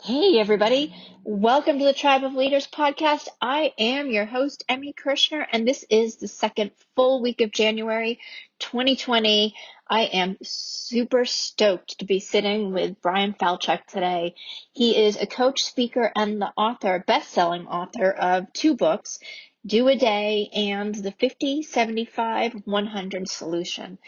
Hey, everybody. Welcome to the Tribe of Leaders podcast. I am your host, Emmy Kirshner, and this is the second full week of January 2020. I am super stoked to be sitting with Bryan Falchuk today. He is a coach, speaker, and the author, best-selling author of two books, Do a Day and the 50, 75, 100 Solution.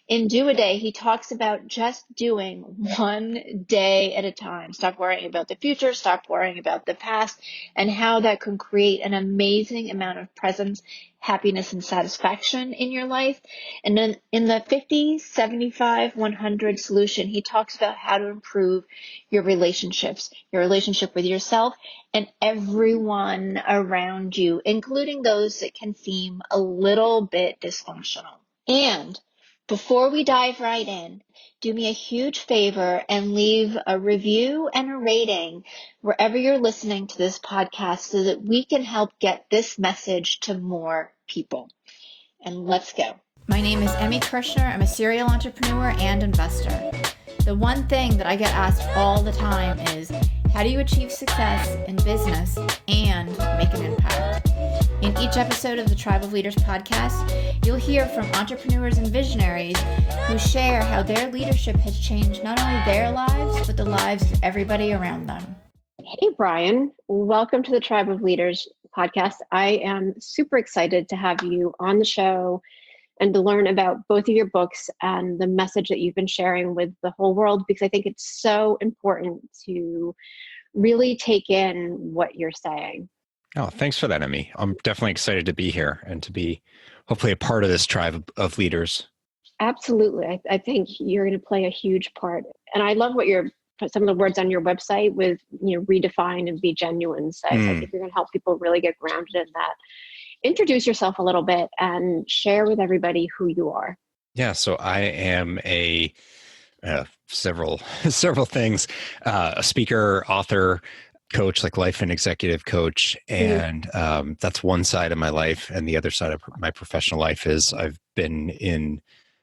In Do a Day, he talks about just doing one day at a time. Stop worrying about the future, stop worrying about the past, and how that can create an amazing amount of presence, happiness, and satisfaction in your life. And then in the 50, 75, 100 solution, he talks about how to improve your relationships, your relationship with yourself and everyone around you, including those that can seem a little bit dysfunctional. And before we dive right in, do me a huge favor and leave a review and a rating wherever you're listening to this podcast so that we can help get this message to more people. And let's go. My name is Emmy Kirshner. I'm a serial entrepreneur and investor. The one thing that I get asked all the time is, how do you achieve success in business and make an impact? In each episode of the Tribe of Leaders podcast, you'll hear from entrepreneurs and visionaries who share how their leadership has changed not only their lives, but the lives of everybody around them. Hey, Bryan. Welcome to the Tribe of Leaders podcast. I am super excited to have you on the show and to learn about both of your books and the message that you've been sharing with the whole world, because I think it's so important to really take in what you're saying. Oh, thanks for that, Emmy. I'm definitely excited to be here and to be hopefully a part of this tribe of leaders. Absolutely. I think you're going to play a huge part. And I love what some of the words on your website with, redefine and be genuine says. I think you're going to help people really get grounded in that. Introduce yourself a little bit and share with everybody who you are. Yeah, so I am several things, a speaker, author, coach, like life and executive coach. And that's one side of my life. And the other side of my professional life is I've been in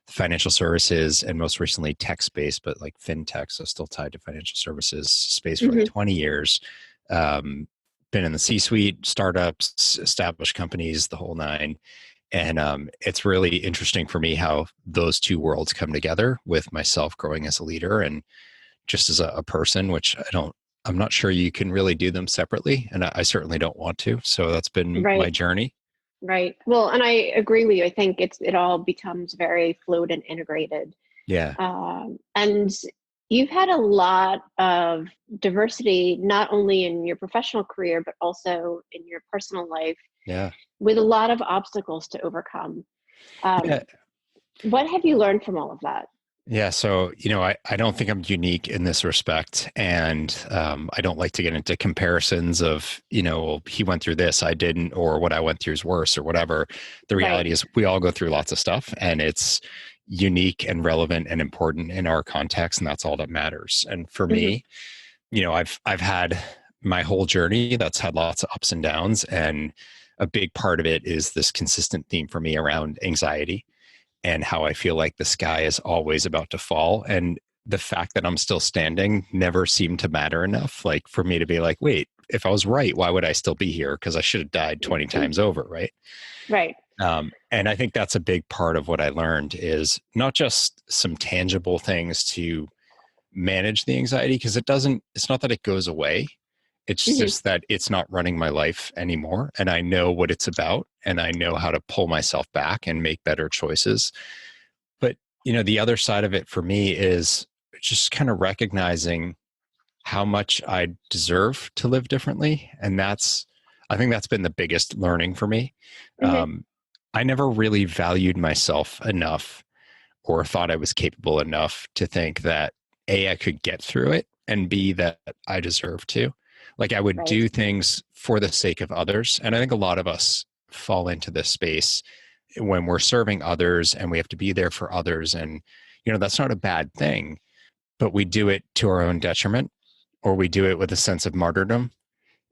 financial services and most recently tech space, but like fintech, so still tied to financial services space for like 20 years. Been in the C-suite, startups, established companies, the whole nine. And it's really interesting for me how those two worlds come together with myself growing as a leader and just as a person, which I'm not sure you can really do them separately. And I certainly don't want to. So that's been my journey. Right. Well, and I agree with you. I think it all becomes very fluid and integrated. Yeah. And you've had a lot of diversity, not only in your professional career, but also in your personal life. Yeah. With a lot of obstacles to overcome. What have you learned from all of that? Yeah. So, I don't think I'm unique in this respect. And I don't like to get into comparisons of, he went through this, I didn't, or what I went through is worse or whatever. The reality is we all go through lots of stuff and it's unique and relevant and important in our context. And that's all that matters. And for me, I've had my whole journey that's had lots of ups and downs. And a big part of it is this consistent theme for me around anxiety and how I feel like the sky is always about to fall. And the fact that I'm still standing never seemed to matter enough, like for me to be like, wait, if I was right, why would I still be here? Because I should have died 20 times over, right? Right. And I think that's a big part of what I learned is not just some tangible things to manage the anxiety, because it's not that it goes away. It's just that it's not running my life anymore. And I know what it's about and I know how to pull myself back and make better choices. But, the other side of it for me is just kind of recognizing how much I deserve to live differently. And I think that's been the biggest learning for me. I never really valued myself enough or thought I was capable enough to think that A, I could get through it, and B, that I deserve to. Like I would do things for the sake of others. And I think a lot of us fall into this space when we're serving others and we have to be there for others. And, that's not a bad thing, but we do it to our own detriment, or we do it with a sense of martyrdom.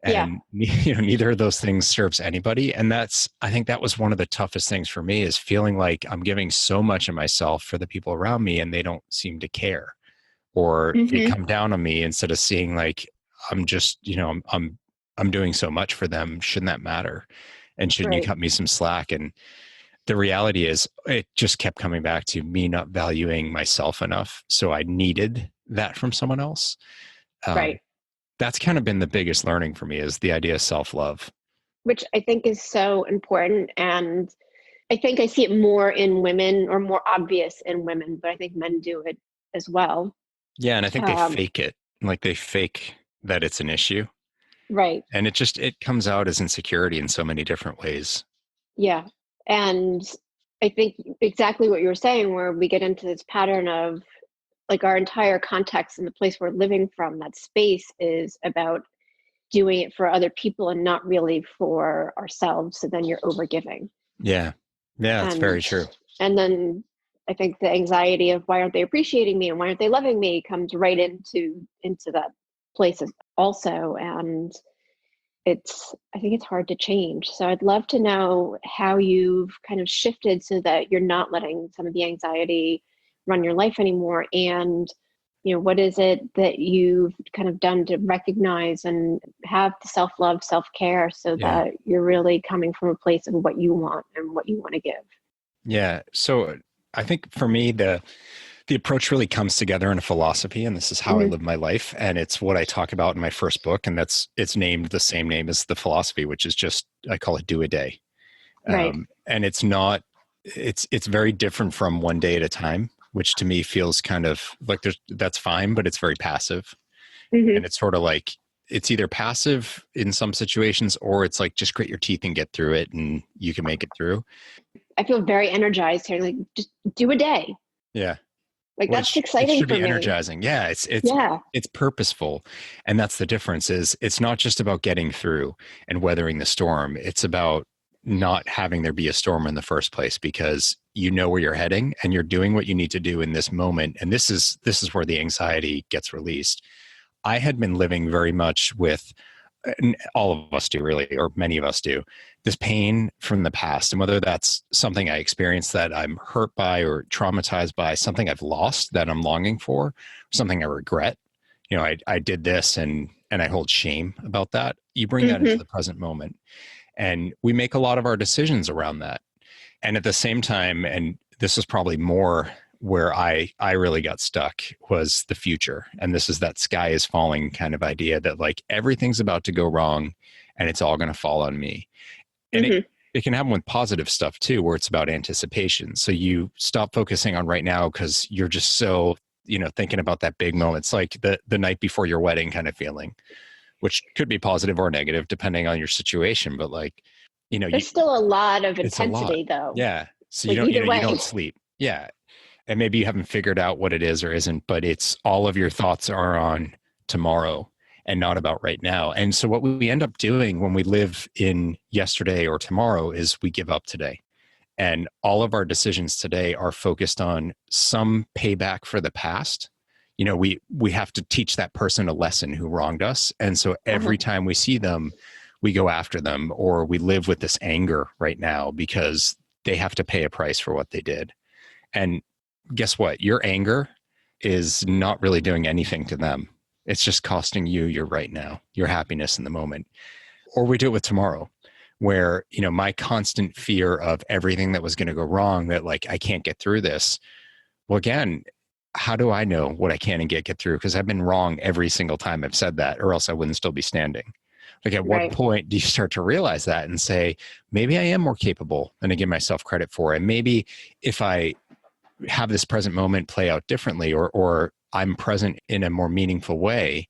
And, neither of those things serves anybody. And I think that was one of the toughest things for me, is feeling like I'm giving so much of myself for the people around me and they don't seem to care, or they come down on me instead of seeing like, I'm just, I'm doing so much for them. Shouldn't that matter? And shouldn't you cut me some slack? And the reality is it just kept coming back to me not valuing myself enough. So I needed that from someone else. That's kind of been the biggest learning for me, is the idea of self-love. Which I think is so important. And I think I see it more in women, or more obvious in women, but I think men do it as well. Yeah. And I think they fake it. Like they fake that it's an issue. Right. And it comes out as insecurity in so many different ways. Yeah. And I think exactly what you were saying, where we get into this pattern of like our entire context and the place we're living from, that space is about doing it for other people and not really for ourselves. So then you're overgiving. Yeah. Yeah, that's very true. And then I think the anxiety of why aren't they appreciating me and why aren't they loving me comes right into that place also. And I think it's hard to change. So I'd love to know how you've kind of shifted so that you're not letting some of the anxiety run your life anymore. And, what is it that you've kind of done to recognize and have the self-love, self-care, so that you're really coming from a place of what you want and what you want to give? Yeah. So I think for me, the approach really comes together in a philosophy, and this is how I live my life. And it's what I talk about in my first book. And it's named the same name as the philosophy, which is just, I call it do a day. Right. And it's very different from one day at a time, which to me feels kind of like that's fine, but it's very passive. And it's sort of like, it's either passive in some situations, or it's like, just grit your teeth and get through it and you can make it through. I feel very energized here. Like, just do a day. Yeah. Like, that's exciting. It should for be me. energizing. Yeah. It's purposeful. And that's the difference, is it's not just about getting through and weathering the storm. It's about not having there be a storm in the first place, because you know where you're heading and you're doing what you need to do in this moment. And this is where the anxiety gets released. I had been living very much with, and all of us do really, or many of us do, this pain from the past. And whether that's something I experienced that I'm hurt by or traumatized by, something I've lost that I'm longing for, something I regret. I did this and I hold shame about that. You bring that into the present moment. And we make a lot of our decisions around that. And at the same time, and this is probably more where I really got stuck, was the future. And this is that sky is falling kind of idea, that like everything's about to go wrong and it's all going to fall on me. And it can happen with positive stuff too, where it's about anticipation. So you stop focusing on right now because you're just so, thinking about that big moment. It's like the night before your wedding kind of feeling, which could be positive or negative depending on your situation. But like, there's still a lot of intensity though. Yeah. So like you don't sleep. Yeah. And maybe you haven't figured out what it is or isn't, but it's all of your thoughts are on tomorrow and not about right now. And so what we end up doing when we live in yesterday or tomorrow is we give up today. And all of our decisions today are focused on some payback for the past. We have to teach that person a lesson who wronged us. And so every time we see them, we go after them, or we live with this anger right now because they have to pay a price for what they did. And guess what? Your anger is not really doing anything to them. It's just costing you your right now, your happiness in the moment. Or we do it with tomorrow, where, my constant fear of everything that was going to go wrong, that like, I can't get through this. Well, again, how do I know what I can and get through? Because I've been wrong every single time I've said that, or else I wouldn't still be standing. Like, at what point do you start to realize that and say, maybe I am more capable than I give myself credit for? And maybe if I have this present moment play out differently, or I'm present in a more meaningful way,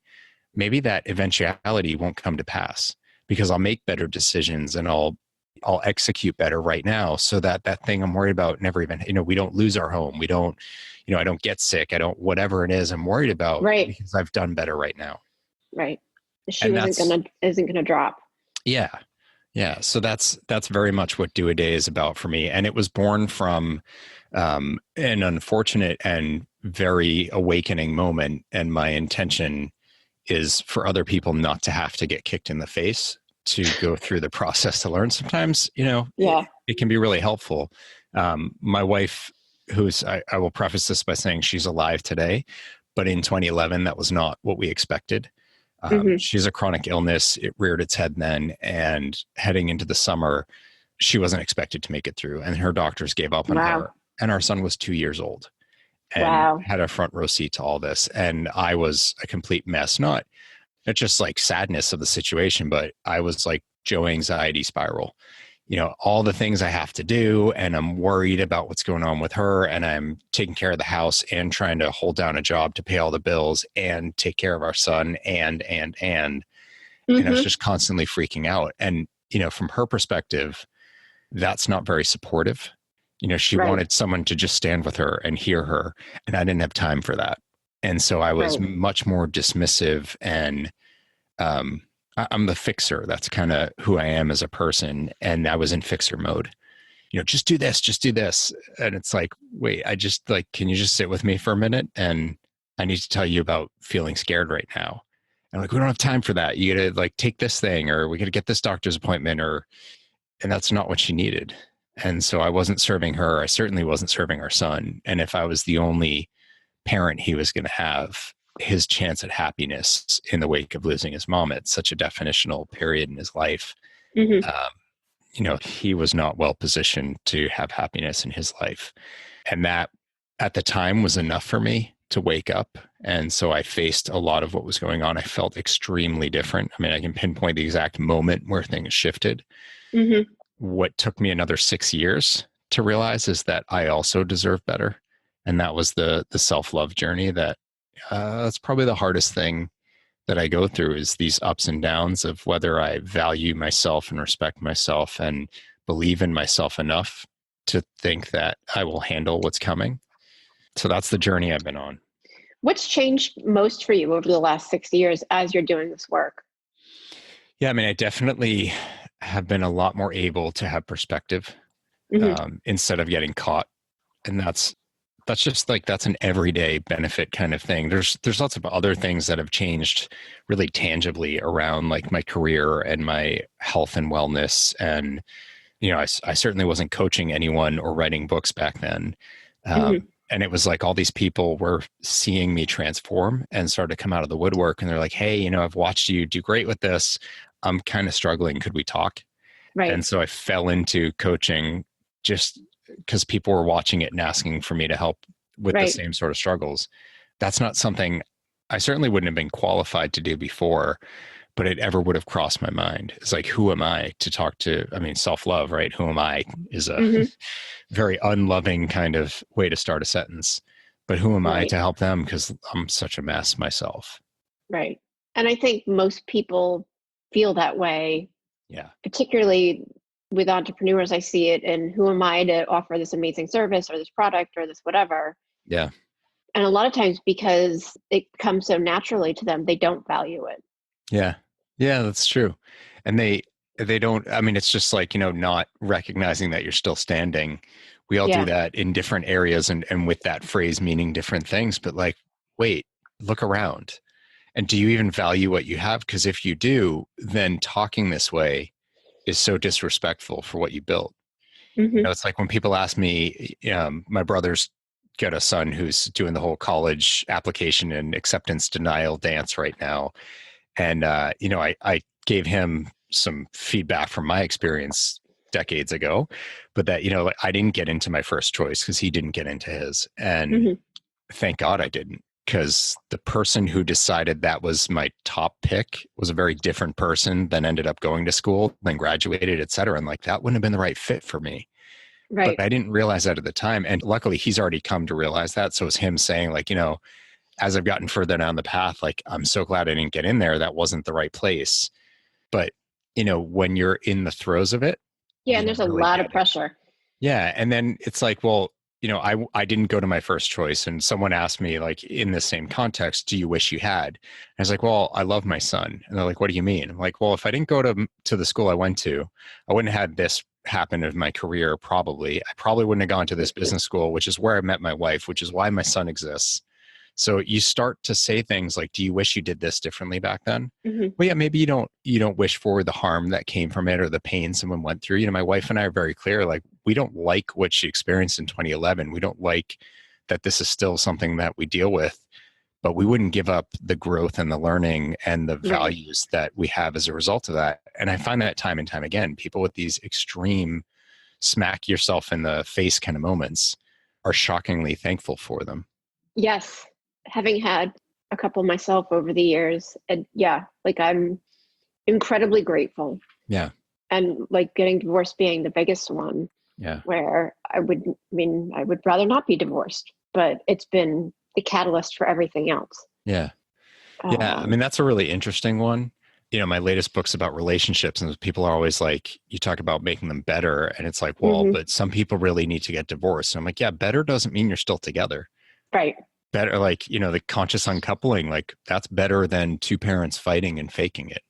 maybe that eventuality won't come to pass, because I'll make better decisions and I'll execute better right now, so that thing I'm worried about never even, we don't lose our home. We don't, I don't get sick. I don't, whatever it is I'm worried about, because I've done better right now. Right. The shoe isn't gonna drop. Yeah. Yeah. So that's very much what Do a Day is about for me. And it was born from an unfortunate and very awakening moment. And my intention is for other people not to have to get kicked in the face to go through the process to learn. Sometimes, it can be really helpful. My wife, I will preface this by saying she's alive today, but in 2011, that was not what we expected. She has a chronic illness. It reared its head then, and heading into the summer, she wasn't expected to make it through, and her doctors gave up on her. And our son was 2 years old and had a front row seat to all this. And I was a complete mess, not just like sadness of the situation, but I was like Joe anxiety spiral. All the things I have to do, and I'm worried about what's going on with her, and I'm taking care of the house and trying to hold down a job to pay all the bills and take care of our son and I was just constantly freaking out. And, from her perspective, that's not very supportive. She wanted someone to just stand with her and hear her, and I didn't have time for that. And so I was much more dismissive, and, I'm the fixer. That's kind of who I am as a person. And I was in fixer mode, just do this, just do this. And it's like, wait, can you just sit with me for a minute? And I need to tell you about feeling scared right now. And like, we don't have time for that. You gotta like take this thing, or we gotta get this doctor's appointment, and that's not what she needed. And so I wasn't serving her. I certainly wasn't serving our son. And if I was the only parent he was going to have, his chance at happiness in the wake of losing his mom at such a definitional period in his life, he was not well positioned to have happiness in his life. And that at the time was enough for me to wake up. And so I faced a lot of what was going on. I felt extremely different. I mean, I can pinpoint the exact moment where things shifted. What took me another 6 years to realize is that I also deserve better. And that was the self-love journey that's probably the hardest thing that I go through, is these ups and downs of whether I value myself and respect myself and believe in myself enough to think that I will handle what's coming. So that's the journey I've been on. What's changed most for you over the last 6 years as you're doing this work? Yeah, I mean, I definitely have been a lot more able to have perspective instead of getting caught. And that's just like, that's an everyday benefit kind of thing. There's lots of other things that have changed really tangibly around like my career and my health and wellness. And, I certainly wasn't coaching anyone or writing books back then. And it was like all these people were seeing me transform and started to come out of the woodwork. And they're like, hey, I've watched you do great with this. I'm kind of struggling. Could we talk? Right. And so I fell into coaching just because people were watching it and asking for me to help with the same sort of struggles. That's not something I certainly wouldn't have been qualified to do before, but it ever would have crossed my mind. It's like, who am I to talk to? I mean, self-love, right? Who am I is a very unloving kind of way to start a sentence, but who am I to help them? Because I'm such a mess myself. Right. And I think most people feel that way. Yeah. Particularly with entrepreneurs, I see it. And who am I to offer this amazing service or this product or this whatever? Yeah. And a lot of times, because it comes so naturally to them, they don't value it. Yeah. Yeah, that's true. And they don't, I mean, it's just like, not recognizing that you're still standing. We all do that in different areas and with that phrase meaning different things, but like, wait, look around. And do you even value what you have? Because if you do, then talking this way is so disrespectful for what you built. It's like when people ask me, my brother's got a son who's doing the whole college application and acceptance denial dance right now. And, I gave him some feedback from my experience decades ago, but that, I didn't get into my first choice because he didn't get into his. And thank God I didn't. Because the person who decided that was my top pick was a very different person than ended up going to school, then graduated, et cetera. And like, that wouldn't have been the right fit for me. Right. But I didn't realize that at the time. And luckily he's already come to realize that. So it's him saying like, as I've gotten further down the path, like, I'm so glad I didn't get in there. That wasn't the right place. But, when you're in the throes of it. Yeah. And there's a lot of pressure. Yeah. And then it's like, well, I didn't go to my first choice, and someone asked me like in the same context, do you wish you had? And I was like, well, I love my son. And they're like, what do you mean? I'm like, well, if I didn't go to the school I went to, I wouldn't have had this happen in my career. Probably. I probably wouldn't have gone to this business school, which is where I met my wife, which is why my son exists. So you start to say things like, do you wish you did this differently back then? Well, yeah, maybe you don't wish for the harm that came from it or the pain someone went through. My wife and I are very clear, like, we don't like what she experienced in 2011. We don't like that this is still something that we deal with, but we wouldn't give up the growth and the learning and the Right. values that we have as a result of that. And I find that time and time again, people with these extreme smack yourself in the face kind of moments are shockingly thankful for them. Yes. Having had a couple myself over the years, and yeah, like I'm incredibly grateful. Yeah. And like getting divorced being the biggest one, Yeah. where I would rather not be divorced, but it's been the catalyst for everything else. Yeah. Yeah. I mean, that's a really interesting one. You know, my latest book's about relationships, and people are always like, you talk about making them better. And it's like, well, but some people really need to get divorced. And I'm like, yeah, better doesn't mean you're still together. Right. Better, like, you know, the conscious uncoupling, like that's better than two parents fighting and faking it.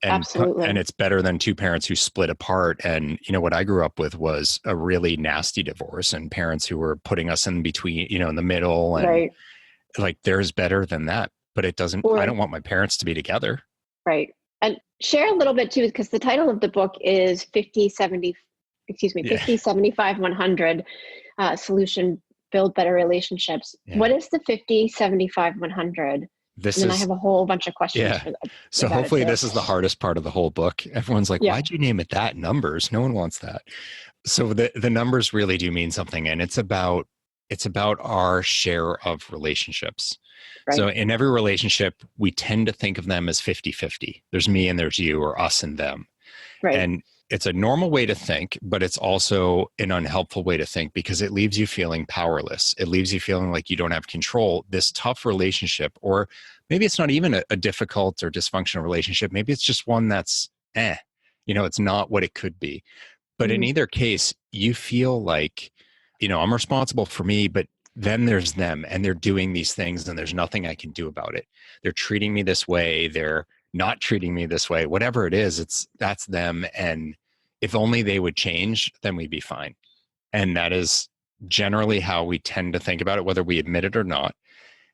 Absolutely. And it's better than two parents who split apart. And, you know, what I grew up with was a really nasty divorce and parents who were putting us in between, you know, in the middle. And right. like, there's better than that, but it doesn't, I don't want my parents to be together. Right. And share a little bit too, because the title of the book is 50, 75, 100 solution, build better relationships. Yeah. What is the 50, 75, 100? Then I have a whole bunch of questions. Yeah. So hopefully this is the hardest part of the whole book. Everyone's like, why'd you name it that? Numbers. No one wants that. So the numbers really do mean something. And it's about our share of relationships. Right. So in every relationship, we tend to think of them as 50-50. There's me and there's you, or us and them. Right. And it's a normal way to think, but it's also an unhelpful way to think because it leaves you feeling powerless. It leaves you feeling like you don't have control. This tough relationship, or maybe it's not even a difficult or dysfunctional relationship. Maybe it's just one that's, it's not what it could be. But in either case, you feel like, I'm responsible for me, but then there's them and they're doing these things and there's nothing I can do about it. They're treating me this way. They're not treating me this way, whatever it is, that's them. And if only they would change, then we'd be fine. And that is generally how we tend to think about it, whether we admit it or not.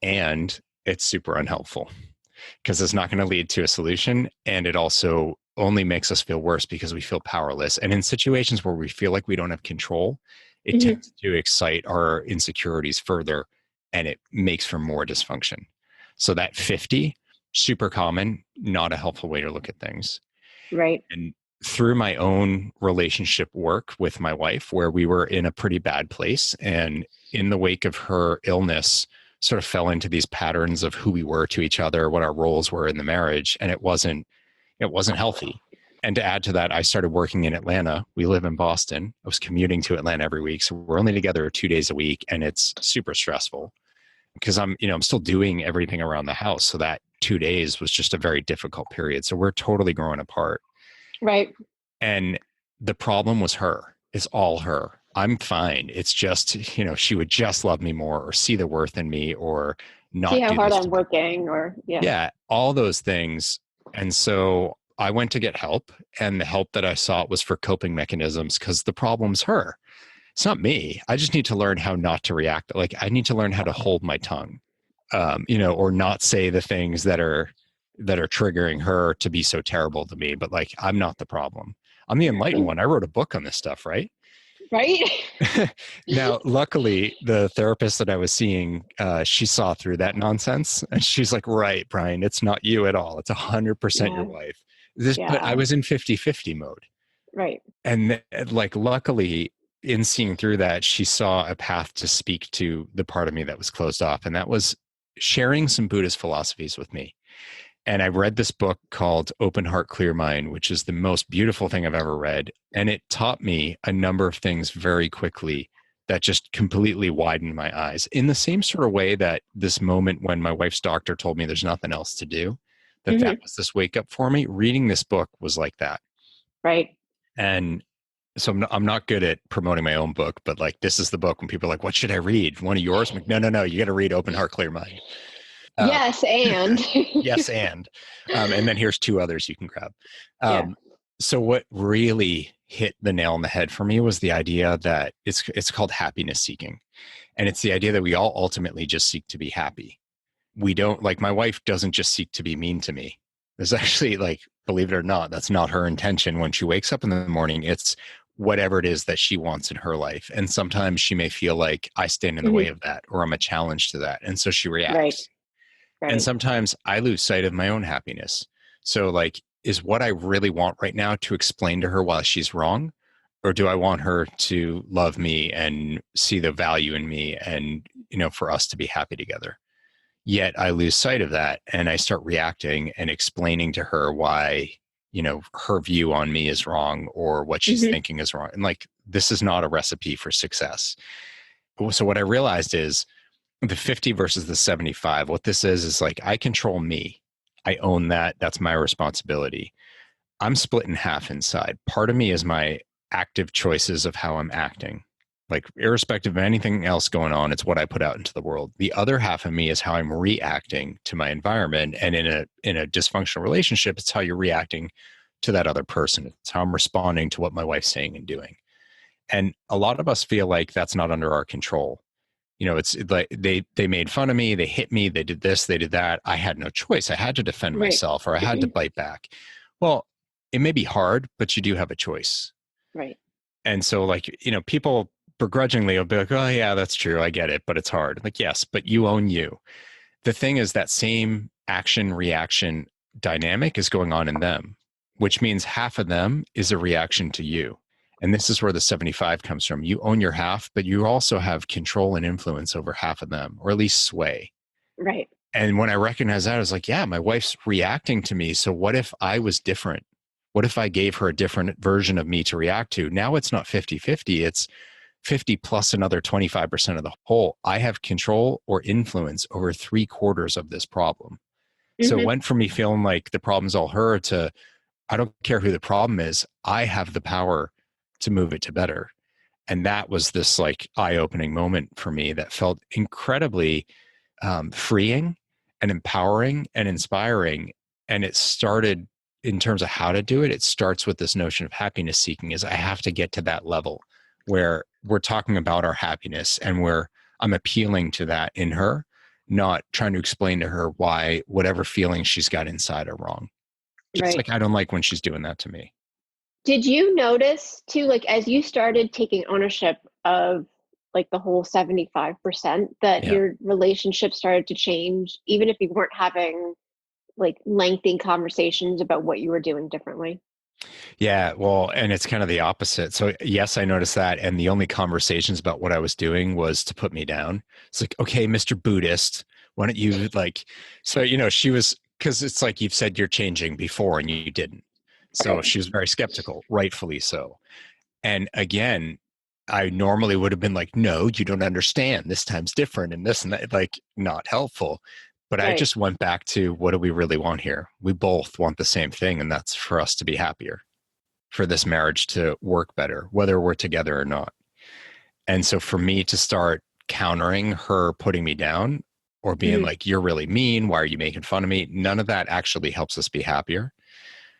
And it's super unhelpful because it's not going to lead to a solution. And it also only makes us feel worse because we feel powerless. And in situations where we feel like we don't have control, it tends to excite our insecurities further and it makes for more dysfunction. So that 50, super common, not a helpful way to look at things. Right. And through my own relationship work with my wife, where we were in a pretty bad place, and in the wake of her illness, sort of fell into these patterns of who we were to each other, what our roles were in the marriage, and it wasn't healthy. And to add to that, I started working in Atlanta. We live in Boston. I was commuting to Atlanta every week. So we're only together 2 days a week, and it's super stressful because I'm still doing everything around the house. So that 2 days was just a very difficult period. So we're totally growing apart. Right. And the problem was her. It's all her. I'm fine. It's just, she would just love me more or see the worth in me or not see how do hard this I'm working or Yeah, all those things. And so I went to get help, and the help that I sought was for coping mechanisms because the problem's her. It's not me. I just need to learn how not to react. Like I need to learn how to hold my tongue, or not say the things that are triggering her to be so terrible to me. But like, I'm not the problem. I'm the enlightened one. I wrote a book on this stuff, right? Right. Now, luckily, the therapist that I was seeing, she saw through that nonsense, and she's like, "Right, Bryan, it's not you at all. It's 100% your wife." But I was in 50-50 mode. Right. And luckily, in seeing through that, she saw a path to speak to the part of me that was closed off, and that was sharing some Buddhist philosophies with me. And I read this book called Open Heart, Clear Mind, which is the most beautiful thing I've ever read. And it taught me a number of things very quickly that just completely widened my eyes in the same sort of way that this moment when my wife's doctor told me there's nothing else to do, that was this wake up for me. Reading this book was like that. Right. And so I'm not good at promoting my own book, but like, this is the book when people are like, what should I read? One of yours? I'm like, no, you got to read Open Heart, Clear Mind. Yes, and yes, and then here's 2 others you can grab. So what really hit the nail on the head for me was the idea that it's called happiness seeking, and it's the idea that we all ultimately just seek to be happy. We don't, like, my wife doesn't just seek to be mean to me. There's actually, like, believe it or not, that's not her intention when she wakes up in the morning. It's whatever it is that she wants in her life. And sometimes she may feel like I stand in the way of that, or I'm a challenge to that. And so she reacts. Right. And sometimes I lose sight of my own happiness. So like, is what I really want right now to explain to her why she's wrong? Or do I want her to love me and see the value in me and, for us to be happy together? Yet I lose sight of that, and I start reacting and explaining to her why, her view on me is wrong, or what she's thinking is wrong. And like, this is not a recipe for success. So what I realized is the 50 versus the 75. What this is like, I control me. I own that. That's my responsibility. I'm split in half inside. Part of me is my active choices of how I'm acting. Like, irrespective of anything else going on, it's what I put out into the world. The other half of me is how I'm reacting to my environment. And in a dysfunctional relationship, it's how you're reacting to that other person. It's how I'm responding to what my wife's saying and doing. And a lot of us feel like that's not under our control. It's like they made fun of me, they hit me, they did this, they did that. I had no choice. I had to defend myself, or I had to bite back. Well, it may be hard, but you do have a choice. Right. And so like, people begrudgingly will be like, oh yeah, that's true. I get it, but it's hard. Like, yes, but you own you. The thing is, that same action reaction dynamic is going on in them, which means half of them is a reaction to you. And this is where the 75 comes from. You own your half, but you also have control and influence over half of them, or at least sway. Right. And when I recognized that, I was like, yeah, my wife's reacting to me. So what if I was different? What if I gave her a different version of me to react to? Now it's not 50-50. It's 50 plus another 25% of the whole. I have control or influence over 3/4 of this problem. So it went from me feeling like the problem's all her to, I don't care who the problem is. I have the power to move it to better. And that was this like eye-opening moment for me that felt incredibly freeing and empowering and inspiring. And it started, in terms of how to do it, it starts with this notion of happiness seeking. Is I have to get to that level where we're talking about our happiness and where I'm appealing to that in her, not trying to explain to her why whatever feelings she's got inside are wrong. Just like I don't like when she's doing that to me. Did you notice too, like as you started taking ownership of like the whole 75%, that your relationship started to change, even if you weren't having like lengthy conversations about what you were doing differently? Yeah, well, and it's kind of the opposite. So yes, I noticed that. And the only conversations about what I was doing was to put me down. It's like, okay, Mr. Buddhist, why don't you like, so, she was, because it's like you've said you're changing before and you didn't. So she was very skeptical, rightfully so. And again, I normally would have been like, no, you don't understand. This time's different and this and that, like not helpful. But I just went back to, what do we really want here? We both want the same thing. And that's for us to be happier, for this marriage to work better, whether we're together or not. And so for me to start countering her putting me down or being like, you're really mean, why are you making fun of me? None of that actually helps us be happier.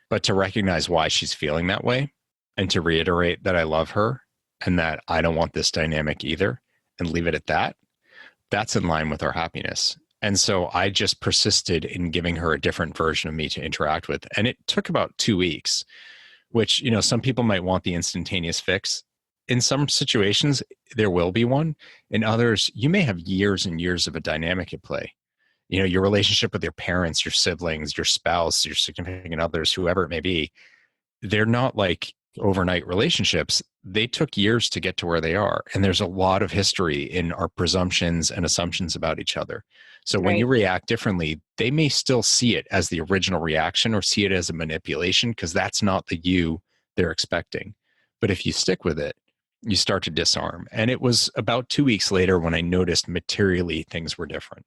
But to recognize why she's feeling that way and to reiterate that I love her and that I don't want this dynamic either and leave it at that, that's in line with our happiness. And so I just persisted in giving her a different version of me to interact with. And it took about 2 weeks, which, some people might want the instantaneous fix. In some situations, there will be one. In others, you may have years and years of a dynamic at play. Your relationship with your parents, your siblings, your spouse, your significant others, whoever it may be, they're not like overnight relationships. They took years to get to where they are. And there's a lot of history in our presumptions and assumptions about each other. So when you react differently, they may still see it as the original reaction or see it as a manipulation, because that's not the you they're expecting. But if you stick with it, you start to disarm. And it was about 2 weeks later when I noticed materially things were different.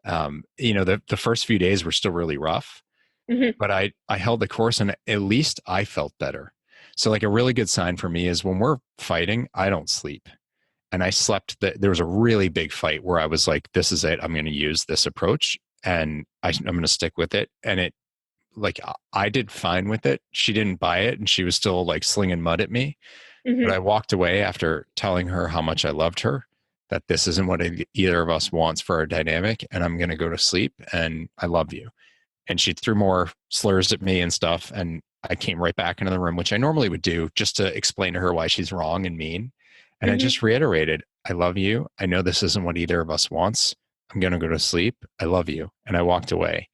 The first few days were still really rough, but I held the course and at least I felt better. So like a really good sign for me is when we're fighting, I don't sleep. And I slept, there was a really big fight where I was like, this is it. I'm going to use this approach and I'm going to stick with it. And it, like, I did fine with it. She didn't buy it and she was still like slinging mud at me. But I walked away after telling her how much I loved her, that this isn't what either of us wants for our dynamic, and I'm going to go to sleep and I love you. And she threw more slurs at me and stuff. And I came right back into the room, which I normally would do just to explain to her why she's wrong and mean. And I just reiterated, I love you. I know this isn't what either of us wants. I'm going to go to sleep. I love you. And I walked away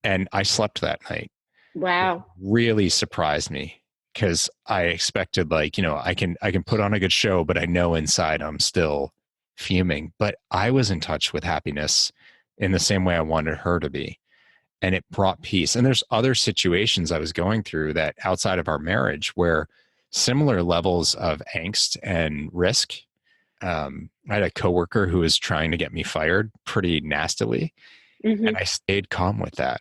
and I slept that night. Wow. Really surprised me because I expected like, I can put on a good show, but I know inside I'm still fuming. But I was in touch with happiness in the same way I wanted her to be. And it brought peace. And there's other situations I was going through that outside of our marriage where similar levels of angst and risk. I had a coworker who was trying to get me fired pretty nastily. And I stayed calm with that.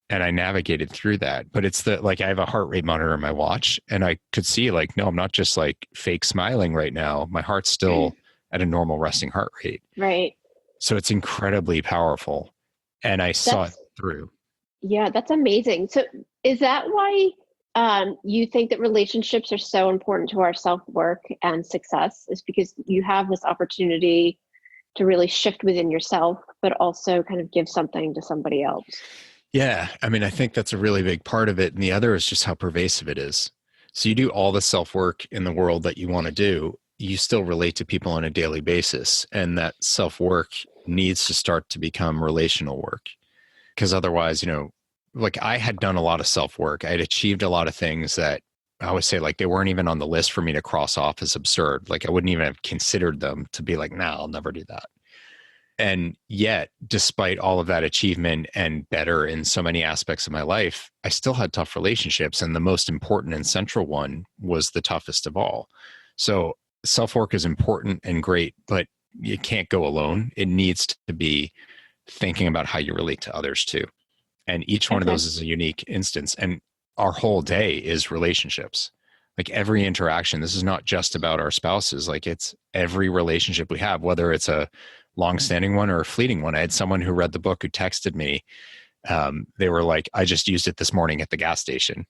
And I navigated through that. But it's I have a heart rate monitor in my watch and I could see like, no, I'm not just like fake smiling right now. My heart's still at a normal resting heart rate. Right. So it's incredibly powerful. And I saw it through. Yeah, that's amazing. So is that why you think that relationships are so important to our self-work and success, is because you have this opportunity to really shift within yourself, but also kind of give something to somebody else? Yeah. I mean, I think that's a really big part of it. And the other is just how pervasive it is. So you do all the self-work in the world that you want to do, you still relate to people on a daily basis. And that self-work needs to start to become relational work. Because otherwise, like I had done a lot of self-work. I had achieved a lot of things that I would say like they weren't even on the list for me to cross off as absurd. Like I wouldn't even have considered them to be like, nah, I'll never do that. And yet, despite all of that achievement and better in so many aspects of my life, I still had tough relationships. And the most important and central one was the toughest of all. So self-work is important and great, but you can't go alone. It needs to be thinking about how you relate to others too. And each one of those is a unique instance. And our whole day is relationships. Like every interaction, this is not just about our spouses. Like it's every relationship we have, whether it's a long-standing one or a fleeting one. I had someone who read the book who texted me. They were like, I just used it this morning at the gas station.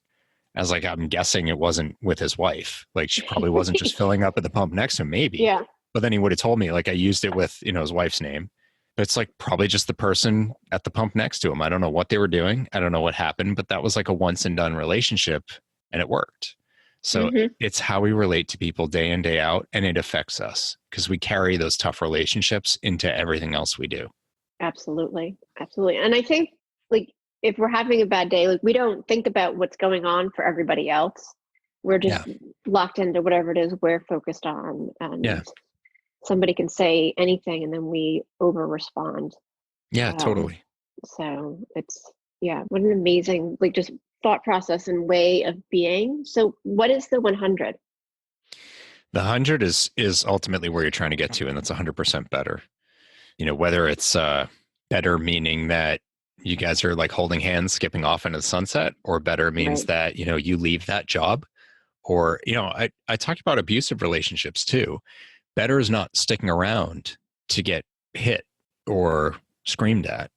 I was like, I'm guessing it wasn't with his wife. Like she probably wasn't just filling up at the pump next to him, maybe. Yeah. But then he would have told me like I used it with, his wife's name. But it's like probably just the person at the pump next to him. I don't know what they were doing. I don't know what happened, but that was like a once and done relationship and it worked. So it's how we relate to people day in, day out, and it affects us because we carry those tough relationships into everything else we do. Absolutely. Absolutely. And I think like if we're having a bad day, like we don't think about what's going on for everybody else. We're just locked into whatever it is we're focused on. And somebody can say anything and then we over respond. Yeah, totally. So it's, what an amazing, like just thought process and way of being. So what is the 100? The 100 is ultimately where you're trying to get to. And that's 100% better. Whether it's better meaning that you guys are like holding hands, skipping off into the sunset, or better means that, you leave that job, or, I talked about abusive relationships too. Better is not sticking around to get hit or screamed at.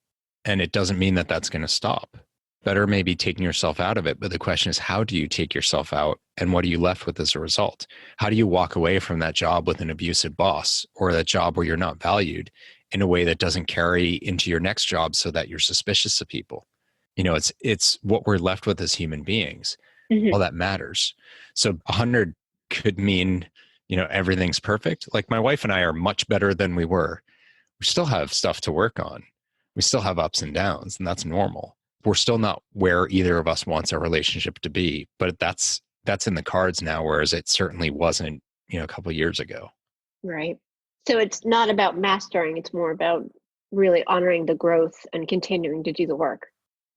And it doesn't mean that that's going to stop. Better may be taking yourself out of it. But the question is, how do you take yourself out? And what are you left with as a result? How do you walk away from that job with an abusive boss, or that job where you're not valued in a way that doesn't carry into your next job so that you're suspicious of people? It's what we're left with as human beings. All that matters. So 100 could mean, everything's perfect. Like my wife and I are much better than we were. We still have stuff to work on. We still have ups and downs, and that's normal. We're still not where either of us wants our relationship to be, but that's in the cards now, whereas it certainly wasn't, a couple of years ago. Right. So it's not about mastering, it's more about really honoring the growth and continuing to do the work.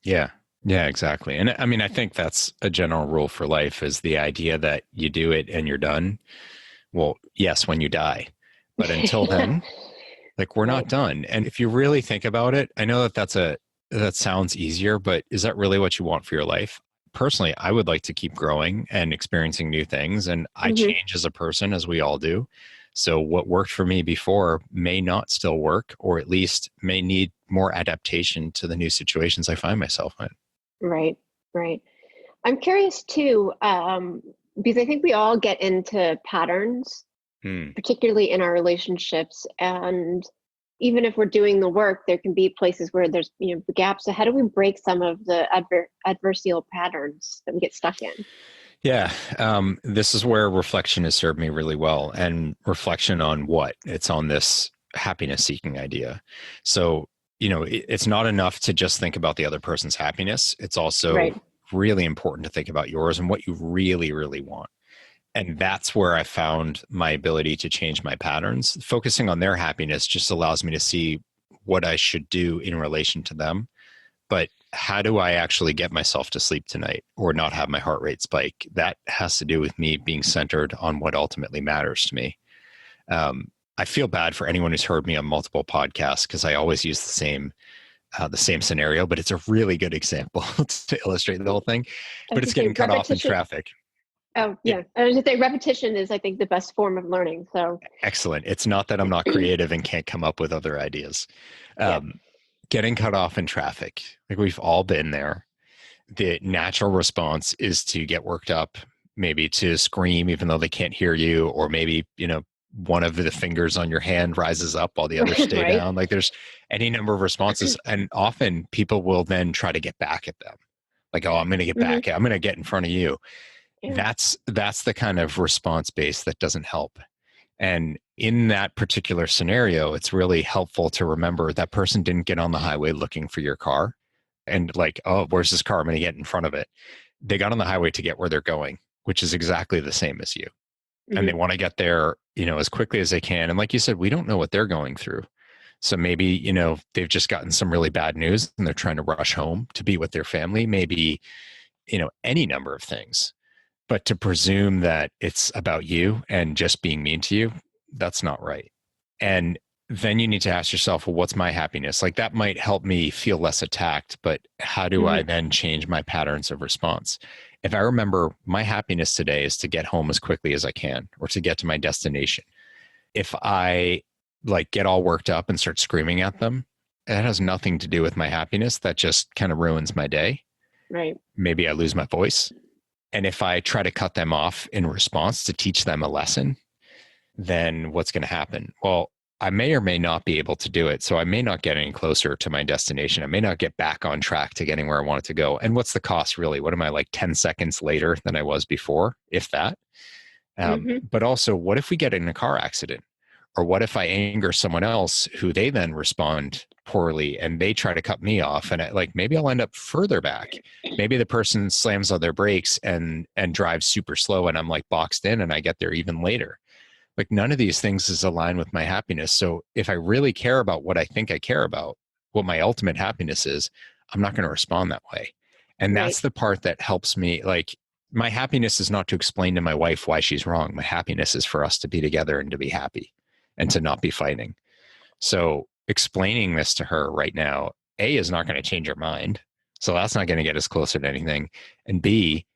Yeah. Yeah, exactly. And I mean, I think that's a general rule for life, is the idea that you do it and you're done. Well, yes, when you die, but until then, like we're not done. And if you really think about it, I know that sounds easier, but is that really what you want for your life? Personally, I would like to keep growing and experiencing new things. And I change as a person, as we all do. So what worked for me before may not still work, or at least may need more adaptation to the new situations I find myself in. Right. I'm curious too, because I think we all get into patterns, particularly in our relationships. And even if we're doing the work, there can be places where there's, gaps. So how do we break some of the adversarial patterns that we get stuck in? Yeah. This is where reflection has served me really well. And reflection on what? It's on this happiness seeking idea. So, it's not enough to just think about the other person's happiness. It's also really important to think about yours and what you really, really want. And that's where I found my ability to change my patterns. Focusing on their happiness just allows me to see what I should do in relation to them. But how do I actually get myself to sleep tonight or not have my heart rate spike? That has to do with me being centered on what ultimately matters to me. I feel bad for anyone who's heard me on multiple podcasts because I always use the same scenario, but it's a really good example to illustrate the whole thing. But it's getting cut off in traffic. Oh, yeah. I was going to say repetition is, I think, the best form of learning. So excellent. It's not that I'm not creative and can't come up with other ideas. Getting cut off in traffic, like we've all been there. The natural response is to get worked up, maybe to scream even though they can't hear you, or maybe, one of the fingers on your hand rises up while the others stay down. Like there's any number of responses. And often people will then try to get back at them. Like, oh, I'm going to get back. I'm going to get in front of you. Yeah. That's the kind of response base that doesn't help. And in that particular scenario, it's really helpful to remember that person didn't get on the highway looking for your car and like, oh, where's this car? I'm going to get in front of it. They got on the highway to get where they're going, which is exactly the same as you. And they want to get there, as quickly as they can. And like you said, we don't know what they're going through. So maybe, they've just gotten some really bad news and they're trying to rush home to be with their family. Maybe, any number of things. But to presume that it's about you and just being mean to you, that's not right. And then you need to ask yourself, well, what's my happiness? Like that might help me feel less attacked, but how do I then change my patterns of response? If I remember my happiness today is to get home as quickly as I can or to get to my destination. If I get all worked up and start screaming at them, that has nothing to do with my happiness. That just kind of ruins my day. Right. Maybe I lose my voice. And if I try to cut them off in response to teach them a lesson, then what's going to happen? Well, I may or may not be able to do it. So I may not get any closer to my destination. I may not get back on track to getting where I want it to go. And what's the cost really? What am I 10 seconds later than I was before, if that? But also, what if we get in a car accident? Or what if I anger someone else who they then respond poorly and they try to cut me off and maybe I'll end up further back. Maybe the person slams on their brakes and drives super slow and I'm boxed in and I get there even later. None of these things is aligned with my happiness. So if I really care about what I think I care about, what my ultimate happiness is, I'm not going to respond that way. And that's the part that helps me. My happiness is not to explain to my wife why she's wrong. My happiness is for us to be together and to be happy and to not be fighting. So explaining this to her right now, A, is not going to change her mind. So that's not going to get us closer to anything. And B,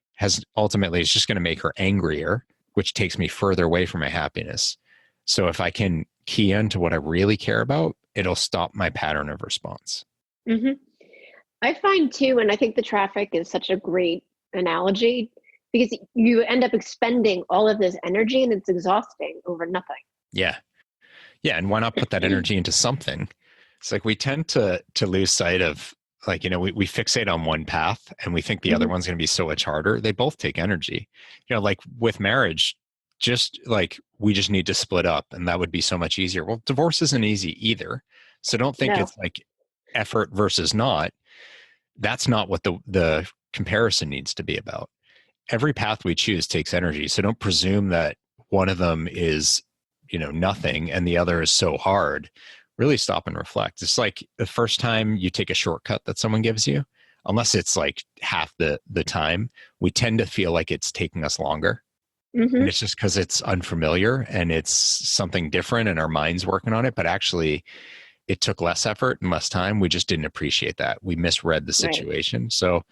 ultimately is just going to make her angrier, which takes me further away from my happiness. So if I can key into what I really care about, it'll stop my pattern of response. I find too, and I think the traffic is such a great analogy because you end up expending all of this energy and it's exhausting over nothing. Yeah. Yeah. And why not put that energy into something? It's we tend to lose sight of we fixate on one path and we think the other one's going to be so much harder. They both take energy. With marriage, we just need to split up and that would be so much easier. Well, divorce isn't easy either. So don't think it's effort versus not. That's not what the comparison needs to be about. Every path we choose takes energy. So don't presume that one of them is, nothing and the other is so hard. Really stop and reflect. It's the first time you take a shortcut that someone gives you, unless it's half the time, we tend to feel like it's taking us longer. And it's just because it's unfamiliar and it's something different and our mind's working on it. But actually, it took less effort and less time. We just didn't appreciate that. We misread the situation. So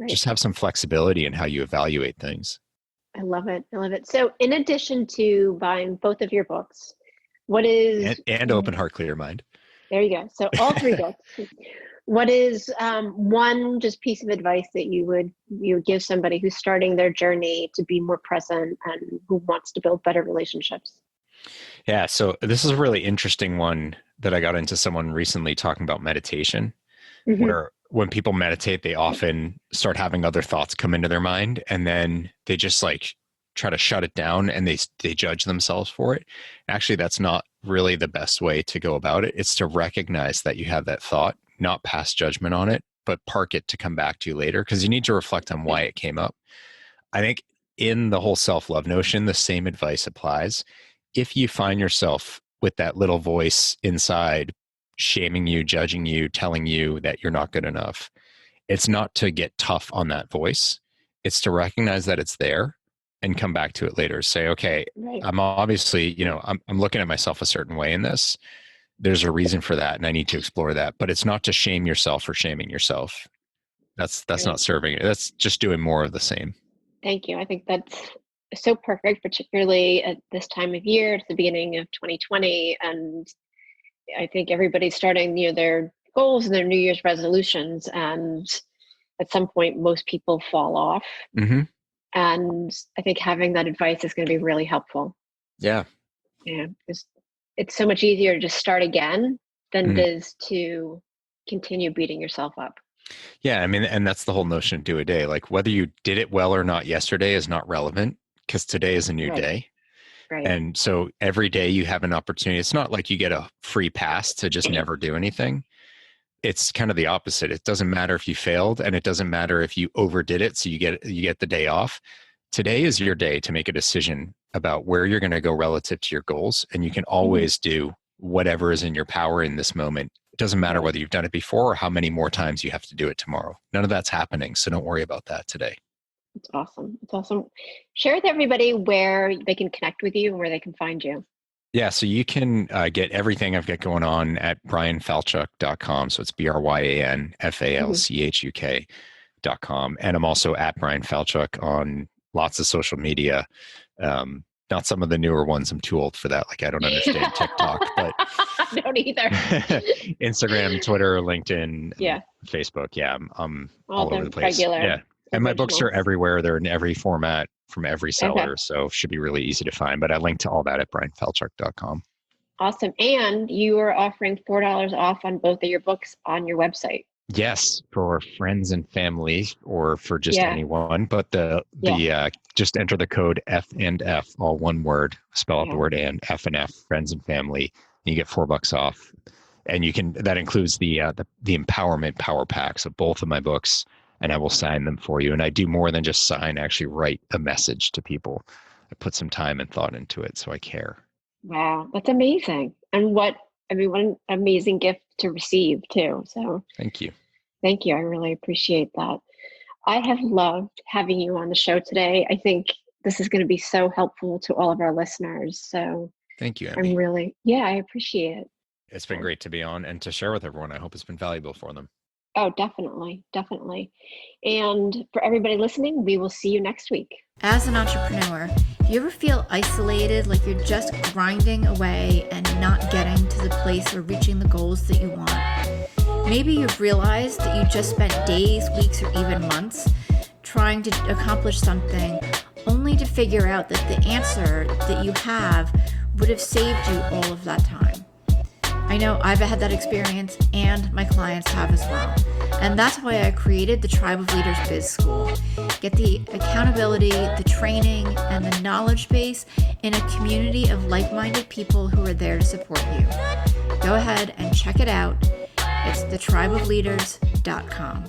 just have some flexibility in how you evaluate things. I love it. I love it. So in addition to buying both of your books, what is... And Open Heart, Clear Mind. There you go. So all three books. What is one just piece of advice that you would give somebody who's starting their journey to be more present and who wants to build better relationships? Yeah. So this is a really interesting one that I got into someone recently talking about meditation, where when people meditate, they often start having other thoughts come into their mind, and then they just like try to shut it down, and they judge themselves for it. Actually, that's not really the best way to go about it. It's to recognize that you have that thought, not pass judgment on it, but park it to come back to you later, because you need to reflect on why it came up. I think in the whole self-love notion, the same advice applies. If you find yourself with that little voice inside shaming you, judging you, telling you that you're not good enough, it's not to get tough on that voice. It's to recognize that it's there and come back to it later. Say, okay, Right. I'm obviously, I'm looking at myself a certain way in this. There's a reason for that, and I need to explore that. But it's not to shame yourself for shaming yourself. That's Right. not serving it. That's just doing more of the same. Thank you. I think that's so perfect, particularly at this time of year, at the beginning of 2020. And I think everybody's starting, their goals and their New Year's resolutions. And at some point, most people fall off. Mm-hmm. And I think having that advice is going to be really helpful. Yeah. Yeah. It's so much easier to just start again than it is to continue beating yourself up. Yeah. I mean, and that's the whole notion of do a day. Like whether you did it well or not yesterday is not relevant, because today is a new day. Right. And so every day you have an opportunity. It's not like you get a free pass to just never do anything. It's kind of the opposite. It doesn't matter if you failed, and it doesn't matter if you overdid it, so you get the day off. Today is your day to make a decision about where you're going to go relative to your goals, and you can always do whatever is in your power in this moment. It doesn't matter whether you've done it before or how many more times you have to do it tomorrow. None of that's happening, so don't worry about that today. It's awesome. It's awesome. Share with everybody where they can connect with you and where they can find you. Yeah, so you can get everything I've got going on at bryanfalchuk.com. So it's BRYANFALCHUK.com. And I'm also at Bryan Falchuk on lots of social media. Not some of the newer ones. I'm too old for that. Like, I don't understand TikTok, but I don't either. Instagram, Twitter, LinkedIn, Yeah. Facebook. Yeah, I'm All all over the the place. regular Yeah. And my books are originals. everywhere. They're in every format from every seller. So should be really easy to find. But I link to all that at bryanfalchuk.com. Awesome. And you are offering $4 off on both of your books on your website. Yes, for friends and family, or for just anyone. But the just enter the code F and F, all one word. Spell out the word and F, friends and family. And you get $4 off. And you can, that includes the empowerment power packs of both of my books, and I will sign them for you. And I do more than just sign. I actually write a message to people. I put some time and thought into it, so I care. Wow, that's amazing. And what an amazing gift to receive too. So thank you. Thank you. I really appreciate that. I have loved having you on the show today. I think this is going to be so helpful to all of our listeners. So thank you, Emmy. I appreciate it. It's been great to be on and to share with everyone. I hope it's been valuable for them. Oh, definitely. Definitely. And for everybody listening, we will see you next week. As an entrepreneur, do you ever feel isolated, like you're just grinding away and not getting to the place or reaching the goals that you want? Maybe you've realized that you just spent days, weeks, or even months trying to accomplish something only to figure out that the answer that you have would have saved you all of that time. I know I've had that experience, and my clients have as well. And that's why I created the Tribe of Leaders Biz School. Get the accountability, the training, and the knowledge base in a community of like-minded people who are there to support you. Go ahead and check it out. It's thetribeofleaders.com.